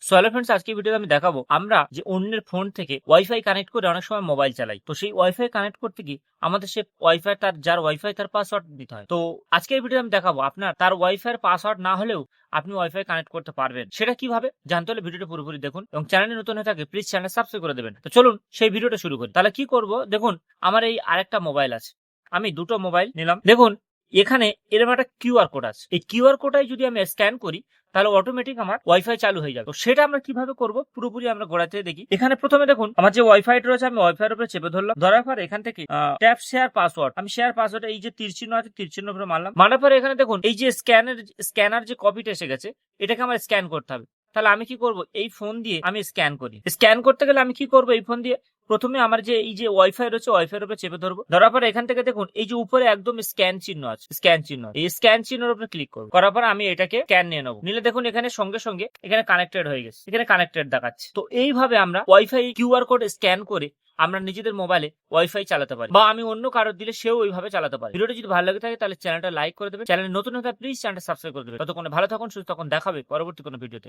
So hello friends, আজকে ভিডিওতে আমি দেখাবো আমরা যে অন্যের ফোন থেকে ওয়াইফাই কানেক্ট করে অনেক সময় মোবাইল চালাই। তো সেই ওয়াইফাই কানেক্ট করতে গিয়ে আমাদের সে ওয়াইফাই যার ওয়াইফাই তার পাসওয়ার্ড দিতে হয়। তো আজকের ভিডিওতে আমি দেখাবো আপনার তার ওয়াইফাই এর পাসওয়ার্ড না হলেও আপনি ওয়াইফাই কানেক্ট করতে পারবেন। সেটা কিভাবে জানতে হলে ভিডিওটা পুরোপুরি দেখুন এবং চ্যানেলে নতুন হয়ে থাকে প্লিজ চ্যানেল সাবস্ক্রাইব করে দেবেন। তো চলুন সেই ভিডিওটা শুরু করি। তাহলে কি করব, দেখুন আমার এই আরেকটা মোবাইল আছে, আমি দুটো মোবাইল নিলাম। দেখুন এখানে এরকম একটা কিউআর কোড আছে। এই কিউআর কোডটাই যদি আমি স্ক্যান করি তাহলে অটোমেটিক আমার ওয়াইফাই চালু হয়ে যাবে। তো সেটা আমরা কিভাবে করব পুরোপুরি আমরা গোড়াতে দেখি। এখানে প্রথমে দেখুন আমার যে ওয়াইফাইটা রয়েছে, আমি ওয়াইফাইয়ের উপরে চেপে ধরলাম। ধরার পর এখান থেকে ট্যাপ শেয়ার পাসওয়ার্ড, আমি শেয়ার পাসওয়ার্ড এই যে তীর চিহ্ন আছে তীর চিহ্ন উপরে মারলাম। মারার পরে এখানে দেখুন এই যে স্ক্যানার যে কপিটা এসে গেছে, এটাকে আমার স্ক্যান করতে হবে। তাহলে আমি কি করব, এই ফোন দিয়ে আমি স্ক্যান করি। স্ক্যান করতে গেলে আমি কি করব, এই ফোন দিয়ে প্রথমে আমার যে এই যে ওয়াইফাই রয়েছে ওয়াইফাই উপরে চেপে ধরবো। ধরার পরে এখান থেকে দেখুন এই যে উপরে একদম স্ক্যান চিহ্ন আছে, এই স্ক্যান চিহ্নের উপরে ক্লিক করবো। করার পর আমি এটাকে স্ক্যান নিয়ে নেবো। নিলে দেখুন এখানে সঙ্গে সঙ্গে এখানে কানেক্টেড হয়ে গেছে, এখানে কানেক্টেড দেখাচ্ছে। তো এইভাবে আমরা ওয়াইফাই কিউআর কোড স্ক্যান করে আমরা নিজেদের মোবাইলে ওয়াইফাই চালাতে পারি, বা আমি অন্য কারোর দিলে সেও ওইভাবে চালাতে পারি। ভিডিওটি যদি ভালো লাগে থাকে তাহলে চ্যানেলটা লাইক করে দেবেন, চ্যানেলে নতুন হলে প্লিজ চ্যানেলটা সাবস্ক্রাইব করে দেবেন। ততক্ষণে ভালো থাকুন, সুস্থ থাকুন, দেখাবে পরবর্তী কোনো ভিডিওতে।